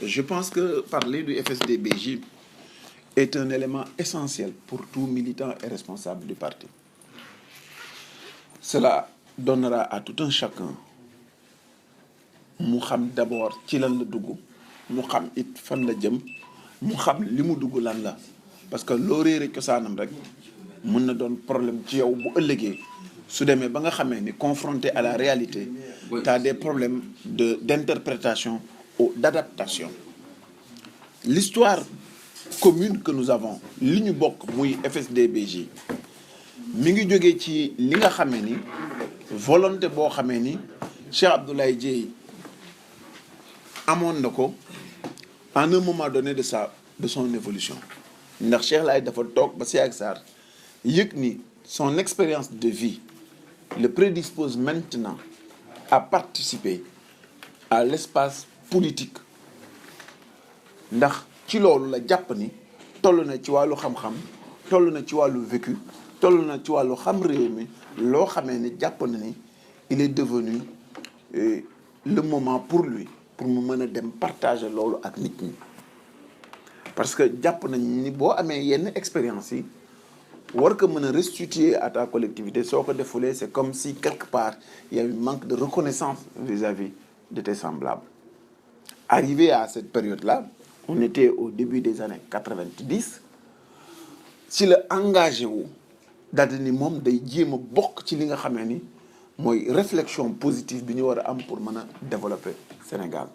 Je pense que parler du FSD/BJ est un élément essentiel pour tout militant et responsable du parti. Cela donnera à tout un chacun mu xam d'abord ci lan la dugg mu xam it fan la jëm mu xam li mu dugg lan la parce que loo réere cosaanam rek mun na doon problème ci yow bu ëllëgee su demee ba nga xamee ni confronté à la réalité tu as des problèmes d'interprétation ou d'adaptation. L'histoire commune que nous avons li ñu bokk muy FSD/BJ mi ngi jógee ci li nga xamee ni volonté boo xamee ni Cheikh Abdoulaye Dièye amoon na ko en un moment donné de son évolution ndax Cheikh Laye dafa toog ba si ak Sarr yëg ni son expérience de vie le prédispose maintenant à participer à l'espace politique ndax ci loolu la jàpp ni toll na ci wàllu xam-xam toll na ci wàllu vécu toll na ci wàllu xam réew mi loo xamee ni jàpp na ni il est devenu le moment pour lui pour mu mën a dem partager loolu ak nit ñi parce que jàpp nañ ni boo amee yenn expérience yi war ko mën a restituer à ta collectivité soo ko defulee c'est comme si quelque part il y a un manque de reconnaissance vis-à-vis de tes semblables. Arrivé à cette période-là on était au début des années 90 si la engagé wu daal ni moom day jéem a bokk ci li nga xamee ni mooy réflexion positive bi ñu war a am pour mën a développer Sénégal.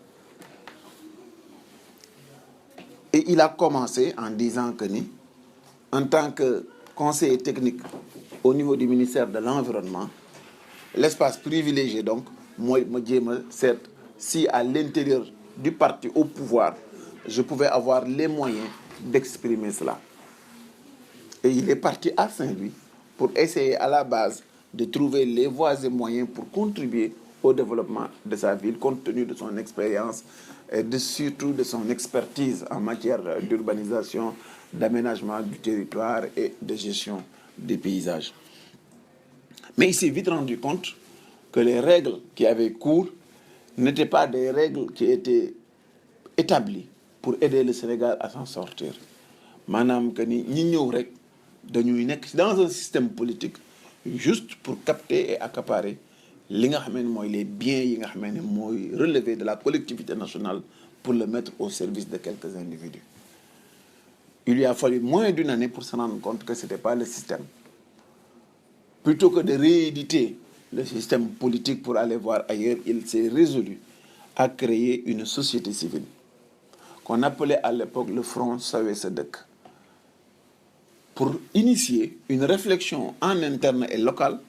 Et il a commencé en disant que ni en tant que conseiller technique au niveau du ministère de l'Environnement l'espace privilégié donc mooy ma jéem a seet si à l'intérieur du parti au pouvoir je pouvais avoir les moyens d'exprimer cela. Et il est parti à Saint-Louis pour essayer à la base de trouver les voies et moyens pour contribuer au développement de sa ville compte tenu de son expérience et surtout de son expertise en matière d'urbanisation, d'aménagement du territoire et de gestion des paysages. Mais il s'est vite rendu compte que les règles qui avaient cours n'étaient pas des règles qui étaient établies pour aider le Sénégal à s'en sortir. Maanaam que ni ñi ñëw rek dañuy nekk dans un système politique juste pour capter et accaparer li nga xam ne mooy les biens yi nga xam ne mooy relever de la collectivité nationale pour le mettre au service de quelques individus. Il lui a fallu moins d'une année pour se rendre compte que c'était pas le système. Plutôt que de rééditer le système politique pour aller voir ailleurs, il s'est résolu à créer une société civile qu'on appelait à l'époque le Front Sawe Sa Dëkk pour initier une réflexion en interne et locale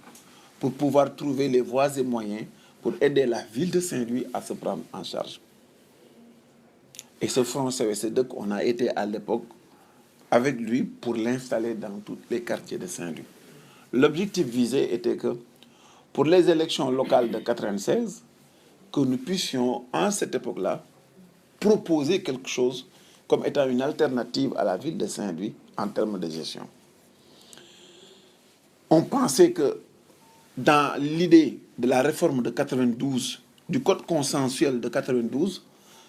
pour pouvoir trouver les voies et moyens pour aider la ville de Saint-Louis à se prendre en charge. Et ce Front Sawe Sa Dëkk, on a été à l'époque avec lui pour l'installer dans tous les quartiers de Saint-Louis. L'objectif visé était que pour les élections locales de 96, que nous puissions en cette époque-là proposer quelque chose comme étant une alternative à la ville de Saint-Louis en termes de gestion. On pensait que dans l'idée de la réforme de 92, du code consensuel de 92,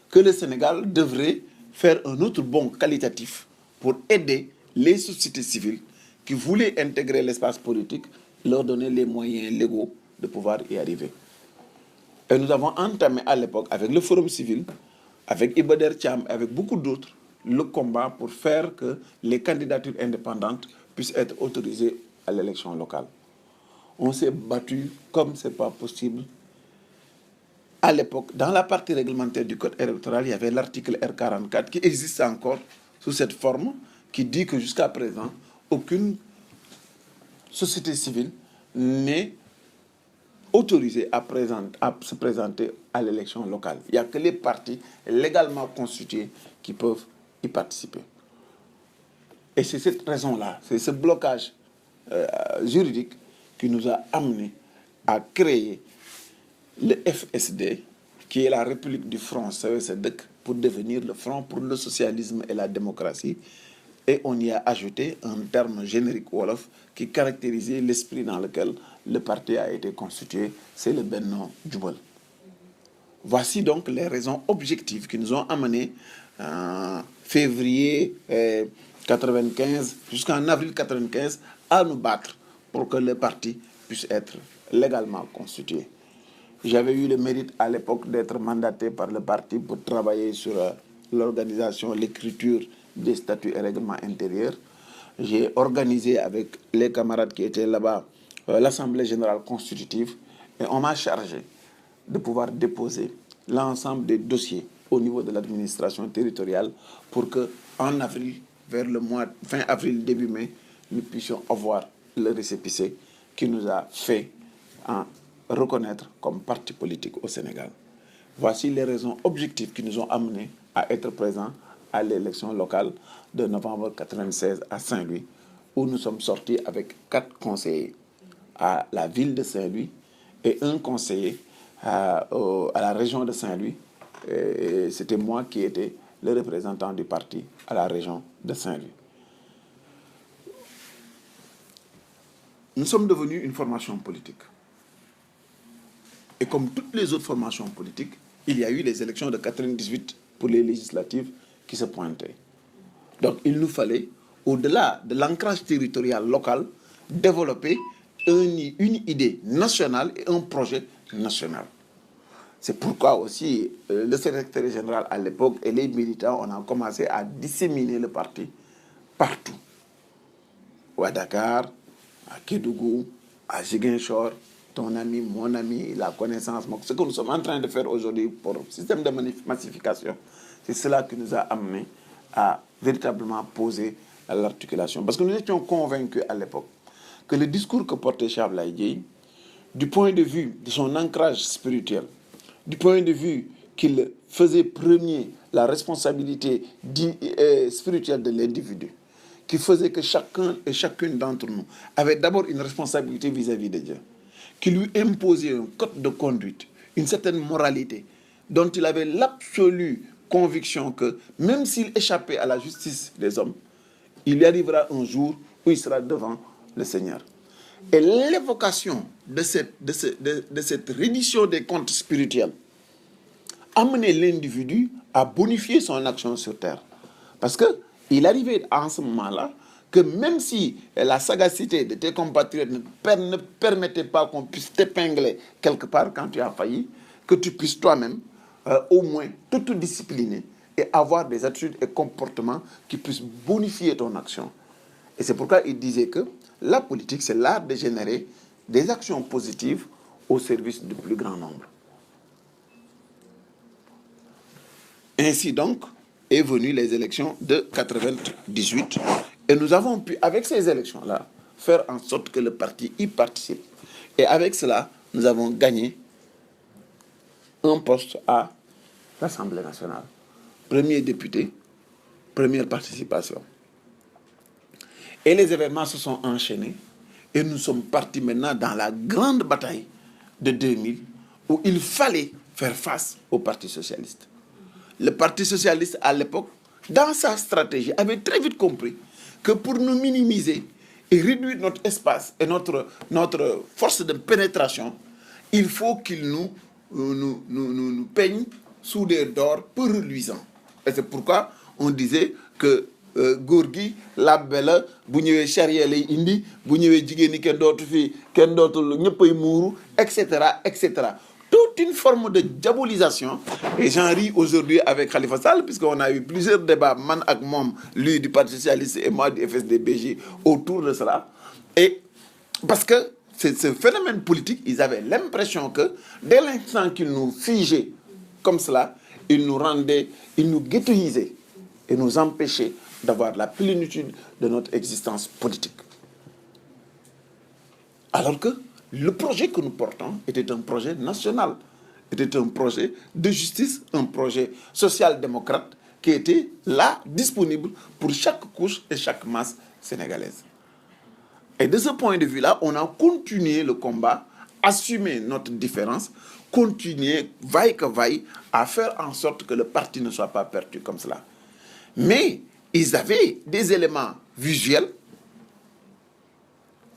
que le Sénégal devrait faire un autre bond qualitatif pour aider les sociétés civiles qui voulaient intégrer l'espace politique, leur donner les moyens légaux de pouvoir y arriver. Et nous avons entamé à l'époque avec le Forum civil, avec Iba Der Thiam, avec beaucoup d'autres, le combat pour faire que les candidatures indépendantes puissent être autorisées à l'élection locale. On s'est battu comme c'est pas possible. À l'époque, dans la partie réglementaire du code électoral, il y avait l'article R44 qui existe encore sous cette forme, qui dit que jusqu'à présent, aucune société civile n'est autorisée à se présenter à l'élection locale. Il n'y a que les partis légalement constitués qui peuvent y participer. Et c'est cette raison-là, c'est ce blocage juridique qui nous a amené à créer le FSD, qui est la République du Front Sawe Sa Dëkk, pour devenir le Front pour le socialisme et la démocratie. Et on y a ajouté un terme générique wolof qui caractérisait l'esprit dans lequel le parti a été constitué, c'est le Benno Jubal. Voici donc les raisons objectives qui nous ont amenés en février 95 jusqu'en avril 95 à nous battre pour que le parti puisse être légalement constitué. J'avais eu le mérite à l'époque d'être mandaté par le parti pour travailler sur l'organisation, l'écriture des statuts et règlements intérieurs. J'ai organisé avec les camarades qui étaient là-bas l'Assemblée générale constitutive et on m'a chargé de pouvoir déposer l'ensemble des dossiers au niveau de l'administration territoriale pour que en avril, vers le mois fin avril, début mai, nous puissions avoir le récépissé qui nous a fait reconnaître comme parti politique au Sénégal. Voici les raisons objectives qui nous ont amenés à être présents à l'élection locale de novembre 1996 à Saint-Louis, où nous sommes sortis avec 4 conseillers à la ville de Saint-Louis et un conseiller à la région de Saint-Louis. Et c'était moi qui étais le représentant du parti à la région de Saint-Louis. Nous sommes devenus une formation politique. Et comme toutes les autres formations politiques, il y a eu les élections de 1998 pour les législatives qui se pointaient. Donc il nous fallait, au-delà de l'ancrage territorial local, développer une idée nationale et un projet national. C'est pourquoi aussi le secrétaire général à l'époque et les militants, on a commencé à disséminer le parti partout. À Dakar, à Kédougou, à Ziguinchor, ton ami, mon ami, la connaissance. Ce que nous sommes en train de faire aujourd'hui pour le système de massification, c'est cela qui nous a amené à véritablement poser l'articulation. Parce que nous étions convaincus à l'époque que le discours que portait Cheikh Abdoulaye Dièye, du point de vue de son ancrage spirituel, du point de vue qu'il faisait premier la responsabilité spirituelle de l'individu, qui faisait que chacun et chacune d'entre nous avait d'abord une responsabilité vis-à-vis de Dieu, qui lui imposait un code de conduite, une certaine moralité, dont il avait l'absolue conviction que même s'il échappait à la justice des hommes, il y arrivera un jour où il sera devant le Seigneur. Et l'évocation de cette reddition des comptes spirituels amenait l'individu à bonifier son action sur terre. Parce qu'il arrivait en ce moment-là que même si la sagacité de tes compatriotes ne permettait pas qu'on puisse t'épingler quelque part quand tu as failli, que tu puisses toi-même au moins t'autodiscipliner et avoir des attitudes et comportements qui puissent bonifier ton action. Et c'est pourquoi il disait que la politique, c'est l'art de générer des actions positives au service du plus grand nombre. Ainsi donc est venues les élections de 1998 et nous avons pu, avec ces élections-là, faire en sorte que le parti y participe. Et avec cela, nous avons gagné un poste à l'Assemblée nationale. Premier député, première participation. Et les événements se sont enchaînés et nous sommes partis maintenant dans la grande bataille de 2000 où il fallait faire face au Parti socialiste. Le Parti socialiste, à l'époque, dans sa stratégie, avait très vite compris que pour nous minimiser et réduire notre espace et notre force de pénétration, il faut qu'il nous peigne sous des dors peu reluisants. Et c'est pourquoi on disait que Gourgi, la belle, bu ñëwé charia lay indi, bu ñëwé jigéen ni kenn dootu fi, kenn dootul ñëppay muuru, etc., etc. Toute une forme de diabolisation. Et j'en ris aujourd'hui avec Khalifa Sall, puisqu'on a eu plusieurs débats, man ak mom, lui du Parti socialiste et moi du FSD/BJ, autour de cela. Et parce que ce phénomène politique, ils avaient l'impression que dès l'instant qu'ils nous figeaient comme cela, ils nous ghettoisaient et nous empêchaient d'avoir la plénitude de notre existence politique. Alors que le projet que nous portons était un projet national, était un projet de justice, un projet social-démocrate qui était là, disponible pour chaque couche et chaque masse sénégalaise. Et de ce point de vue-là, on a continué le combat, assumé notre différence, continué, vaille que vaille, à faire en sorte que le parti ne soit pas perdu comme cela. Mais ils avaient des éléments visuels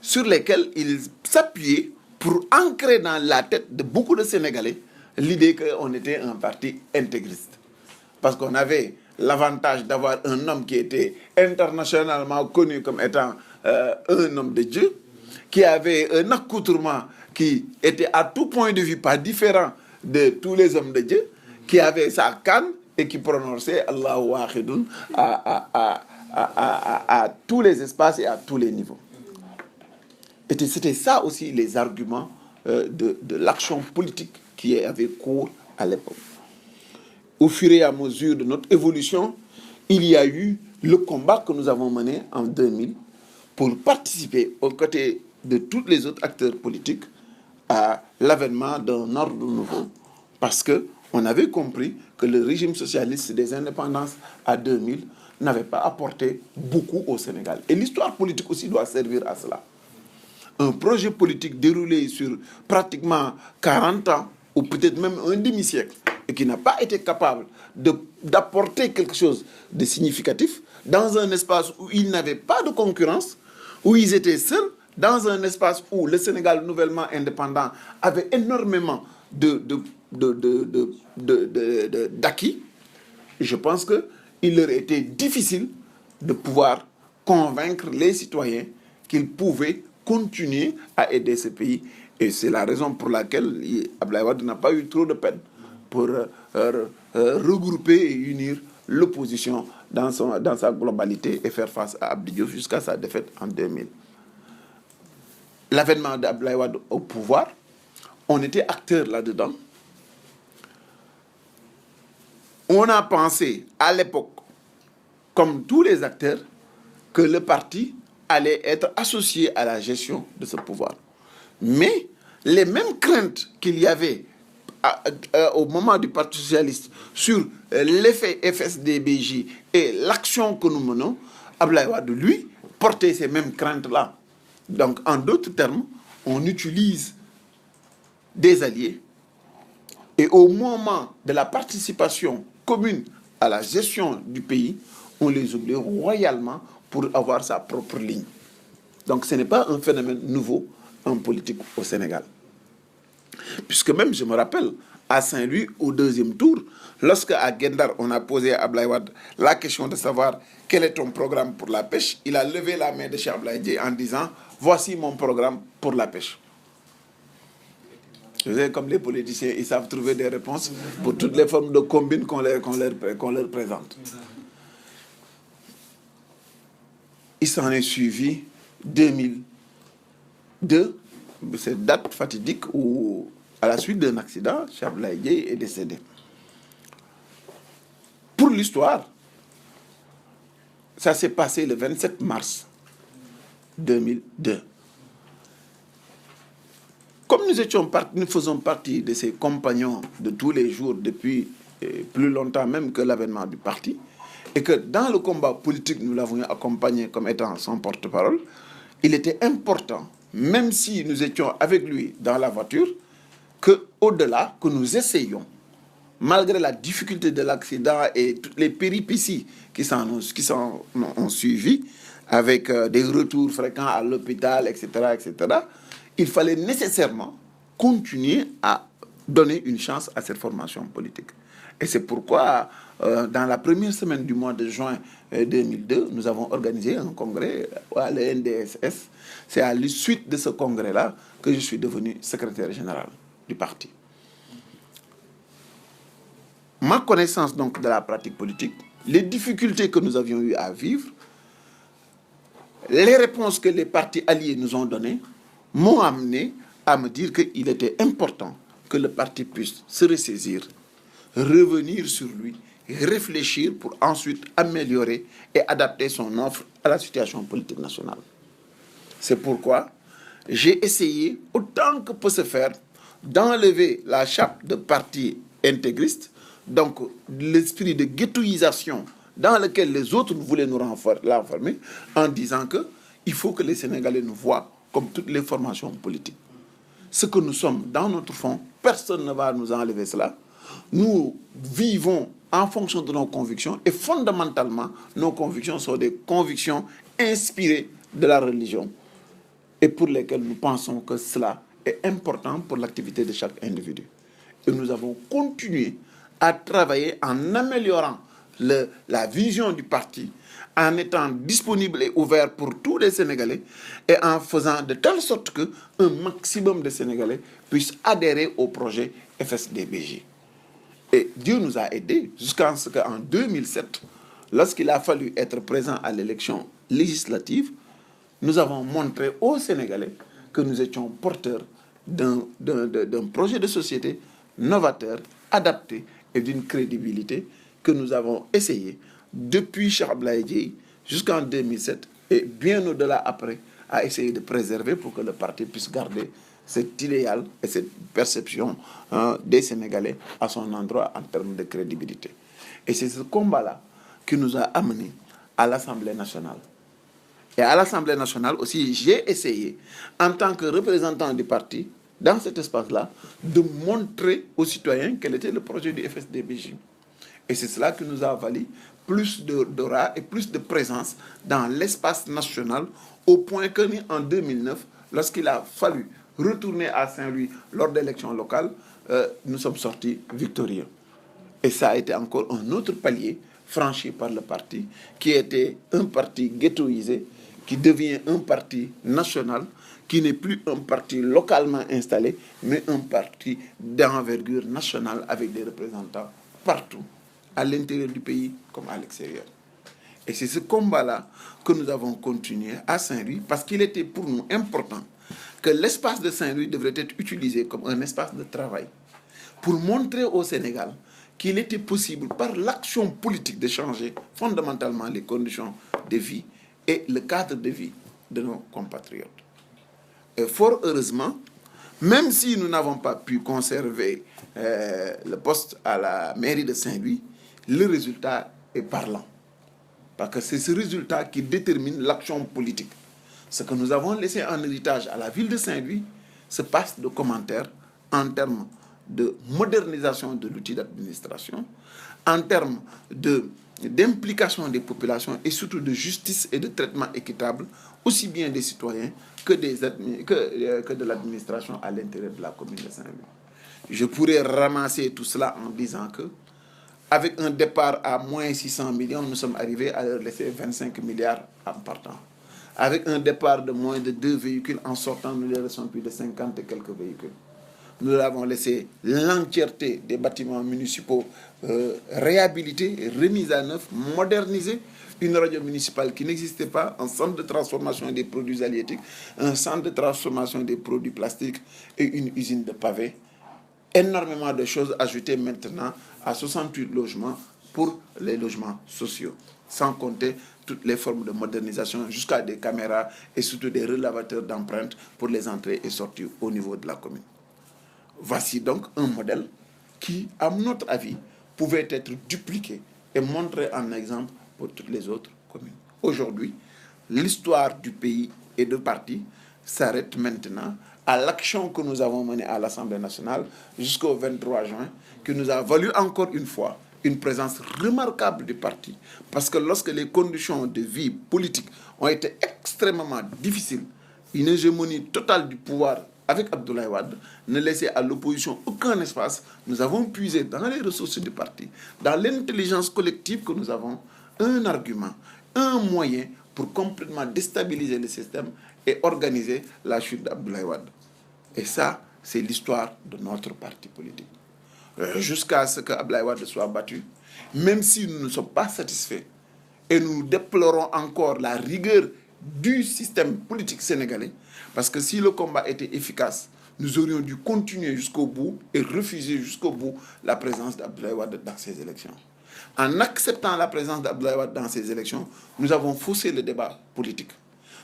sur lesquels ils s'appuyaient pour ancrer dans la tête de beaucoup de Sénégalais l'idée qu'on était un parti intégriste. Parce qu'on avait l'avantage d'avoir un homme qui était internationalement connu comme étant un homme de Dieu, qui avait un accoutrement qui était à tout point de vue pas différent de tous les hommes de Dieu, qui avait sa canne et qui prononçait Allahu Wahidun à tous les espaces et à tous les niveaux. Et c'était ça aussi les arguments de l'action politique qui avait cours à l'époque. Au fur et à mesure de notre évolution, il y a eu le combat que nous avons mené en 2000 pour participer aux côtés de tous les autres acteurs politiques à l'avènement d'un ordre nouveau. Parce qu'on avait compris que le régime socialiste des indépendances à 2000 n'avait pas apporté beaucoup au Sénégal. Et l'histoire politique aussi doit servir à cela. Un projet politique déroulé sur pratiquement 40 ans, ou peut-être même un demi-siècle, et qui n'a pas été capable d'apporter quelque chose de significatif dans un espace où ils n'avaient pas de concurrence, où ils étaient seuls, dans un espace où le Sénégal nouvellement indépendant avait énormément d'acquis. Je pense qu'il leur était difficile de pouvoir convaincre les citoyens qu'ils pouvaient continuer à aider ce pays. Et c'est la raison pour laquelle Abdoulaye Wade n'a pas eu trop de peine pour regrouper et unir l'opposition dans sa globalité et faire face à Abdou Diouf jusqu'à sa défaite en 2000. L'avènement d'Abdoulaye Wade au pouvoir, on était acteurs là-dedans. On a pensé à l'époque, comme tous les acteurs, que le parti allait être associé à la gestion de ce pouvoir. Mais les mêmes craintes qu'il y avait au moment du Parti socialiste sur l'effet FSD/BJ et l'action que nous menons, Abdoulaye Wade, lui, portait ces mêmes craintes-là. Donc, en d'autres termes, on utilise des alliés et au moment de la participation commune à la gestion du pays, on les oublie royalement pour avoir sa propre ligne. Donc, ce n'est pas un phénomène nouveau en politique au Sénégal. Puisque même, je me rappelle, à Saint-Louis, au deuxième tour, lorsque à Guet-Ndar, on a posé à Abdoulaye Wade la question de savoir quel est ton programme pour la pêche, il a levé la main de Cheikh Abdoulaye Dièye en disant « Voici mon programme pour la pêche ». Vous savez, comme les politiciens, ils savent trouver des réponses pour toutes les formes de combines qu'on leur présente. Il s'en est suivi 2002, cette date fatidique où, à la suite d'un accident, Cheikh Abdoulaye Dièye est décédé. Pour l'histoire, ça s'est passé le 27 mars 2002. Comme nous faisons partie de ses compagnons de tous les jours depuis plus longtemps même que l'avènement du parti, et que dans le combat politique, nous l'avons accompagné comme étant son porte-parole, il était important, même si nous étions avec lui dans la voiture, qu'au-delà, que nous essayions, malgré la difficulté de l'accident et toutes les péripéties qui s'en ont suivi, avec des retours fréquents à l'hôpital, etc., il fallait nécessairement continuer à donner une chance à cette formation politique. Et c'est pourquoi, dans la première semaine du mois de juin 2002, nous avons organisé un congrès à l'NDSS. C'est à la suite de ce congrès-là que je suis devenu secrétaire général du parti. Ma connaissance donc de la pratique politique, les difficultés que nous avions eues à vivre, les réponses que les partis alliés nous ont données, m'ont amené à me dire qu'il était important que le parti puisse se ressaisir, revenir sur lui, réfléchir pour ensuite améliorer et adapter son offre à la situation politique nationale. C'est pourquoi j'ai essayé, autant que peut se faire, d'enlever la chape de parti intégriste, donc l'esprit de ghettoisation dans lequel les autres voulaient nous renfermer, en disant qu'il faut que les Sénégalais nous voient comme toutes les formations politiques. Ce que nous sommes dans notre fond, personne ne va nous enlever cela. Nous vivons en fonction de nos convictions et fondamentalement, nos convictions sont des convictions inspirées de la religion et pour lesquelles nous pensons que cela est important pour l'activité de chaque individu. Et nous avons continué à travailler en améliorant la vision du parti, en étant disponible et ouvert pour tous les Sénégalais et en faisant de telle sorte qu'un maximum de Sénégalais puissent adhérer au projet FSD/BJ. Et Dieu nous a aidés jusqu'à ce qu'en 2007, lorsqu'il a fallu être présent à l'élection législative, nous avons montré aux Sénégalais que nous étions porteurs d'un projet de société novateur, adapté et d'une crédibilité que nous avons essayé depuis Cheikh Abdoulaye Dièye jusqu'en 2007 et bien au-delà après à essayer de préserver pour que le parti puisse garder cet idéal et cette perception des Sénégalais à son endroit en termes de crédibilité. Et c'est ce combat-là qui nous a amenés à l'Assemblée nationale. Et à l'Assemblée nationale aussi, j'ai essayé, en tant que représentant du parti, dans cet espace-là, de montrer aux citoyens quel était le projet du FSD/BJ. Et c'est cela qui nous a valu plus d'aura et plus de présence dans l'espace national, au point que en 2009, lorsqu'il a fallu retourner à Saint-Louis lors d'élections locales, nous sommes sortis victorieux. Et ça a été encore un autre palier franchi par le parti, qui était un parti ghettoisé, qui devient un parti national, qui n'est plus un parti localement installé, mais un parti d'envergure nationale avec des représentants partout, à l'intérieur du pays comme à l'extérieur. Et c'est ce combat-là que nous avons continué à Saint-Louis, parce qu'il était pour nous important que l'espace de Saint-Louis devrait être utilisé comme un espace de travail pour montrer au Sénégal qu'il était possible, par l'action politique, de changer fondamentalement les conditions de vie et le cadre de vie de nos compatriotes. Et fort heureusement, même si nous n'avons pas pu conserver le poste à la mairie de Saint-Louis, le résultat est parlant. Parce que c'est ce résultat qui détermine l'action politique. Ce que nous avons laissé en héritage à la ville de Saint-Louis se passe de commentaires en termes de modernisation de l'outil d'administration, en termes d'implication des populations et surtout de justice et de traitement équitable, aussi bien des citoyens que de l'administration à l'intérieur de la commune de Saint-Louis. Je pourrais ramasser tout cela en disant que, avec un départ à moins 600 millions, nous sommes arrivés à leur laisser 25 milliards en partant. Avec un départ de moins de 2 véhicules en sortant, nous leur laissons plus de 50 et quelques véhicules. Nous avons laissé l'entièreté des bâtiments municipaux réhabilités, remis à neuf, modernisés. Une radio municipale qui n'existait pas, un centre de transformation des produits halieutiques, un centre de transformation des produits plastiques et une usine de pavés. Énormément de choses ajoutées maintenant à 68 logements pour les logements sociaux, sans compter toutes les formes de modernisation jusqu'à des caméras et surtout des relevateurs d'empreintes pour les entrées et sorties au niveau de la commune. Voici donc un modèle qui, à notre avis, pouvait être dupliqué et montré en exemple pour toutes les autres communes. Aujourd'hui, l'histoire du pays et de parti s'arrête maintenant à l'action que nous avons menée à l'Assemblée nationale jusqu'au 23 juin, qui nous a valu encore une fois une présence remarquable du parti. Parce que lorsque les conditions de vie politique ont été extrêmement difficiles, une hégémonie totale du pouvoir avec Abdoulaye Wade ne laissait à l'opposition aucun espace, nous avons puisé dans les ressources du parti, dans l'intelligence collective que nous avons, un argument, un moyen pour complètement déstabiliser le système et organiser la chute d'Abdoulaye Wade. Et ça, c'est l'histoire de notre parti politique. Jusqu'à ce que Abdoulaye Wade soit battu, même si nous ne sommes pas satisfaits et nous déplorons encore la rigueur du système politique sénégalais, parce que si le combat était efficace, nous aurions dû continuer jusqu'au bout et refuser jusqu'au bout la présence d'Abdoulaye Wade dans ces élections. En acceptant la présence d'Abdoulaye Wade dans ces élections, nous avons faussé le débat politique.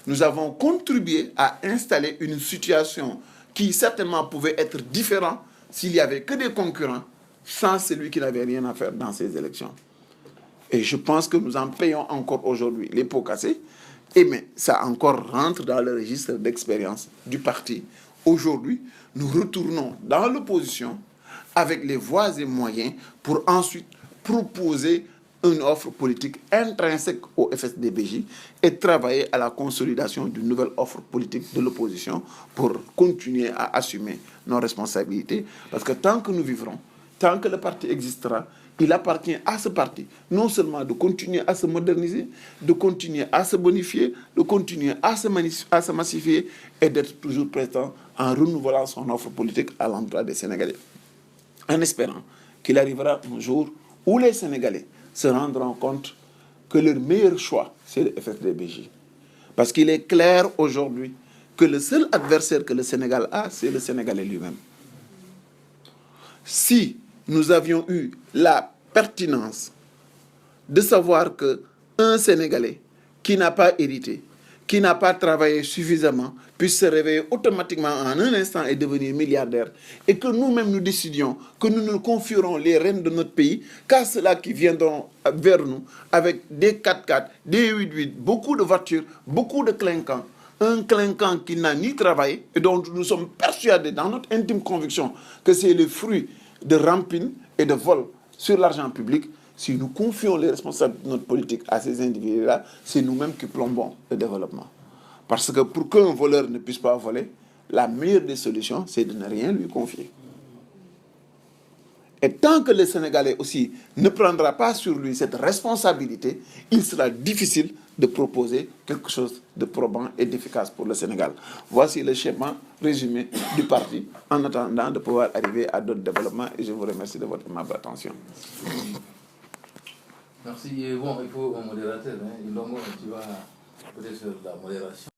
Nous avons contribué à installer une situation qui certainement pouvait être différente s'il n'y avait que des concurrents, sans celui qui n'avait rien à faire dans ces élections. Et je pense que nous en payons encore aujourd'hui les pots cassés. Et mais ça encore rentre dans le registre d'expérience du parti. Aujourd'hui, nous retournons dans l'opposition avec les voies et moyens pour ensuite proposer une offre politique intrinsèque au FSD/BJ et travailler à la consolidation d'une nouvelle offre politique de l'opposition pour continuer à assumer nos responsabilités. Parce que tant que nous vivrons, tant que le parti existera, il appartient à ce parti non seulement de continuer à se moderniser, de continuer à se bonifier, de continuer à se massifier et d'être toujours présent en renouvelant son offre politique à l'endroit des Sénégalais. En espérant qu'il arrivera un jour où les Sénégalais se rendront compte que leur meilleur choix, c'est le FSD/BJ. Parce qu'il est clair aujourd'hui que le seul adversaire que le Sénégal a, c'est le Sénégalais lui-même. Si nous avions eu la pertinence de savoir qu'un Sénégalais qui n'a pas hérité, qui n'a pas travaillé suffisamment, puisse se réveiller automatiquement en un instant et devenir milliardaire, et que nous-mêmes nous décidions que nous ne confierons les rênes de notre pays qu'à ceux-là qui viendront vers nous avec des 4x4, des 8x8, beaucoup de voitures, beaucoup de clinquants, un clinquant qui n'a ni travaillé et dont nous sommes persuadés dans notre intime conviction que c'est le fruit de rampines et de vols sur l'argent public. Si nous confions les responsables de notre politique à ces individus-là, c'est nous-mêmes qui plombons le développement. Parce que pour qu'un voleur ne puisse pas voler, la meilleure des solutions, c'est de ne rien lui confier. Et tant que le Sénégalais aussi ne prendra pas sur lui cette responsabilité, il sera difficile de proposer quelque chose de probant et d'efficace pour le Sénégal. Voici le schéma résumé du parti en attendant de pouvoir arriver à d'autres développements et je vous remercie de votre aimable attention. Merci. Et bon, il faut un modérateur. Hein. Tu vas peut-être faire la modération.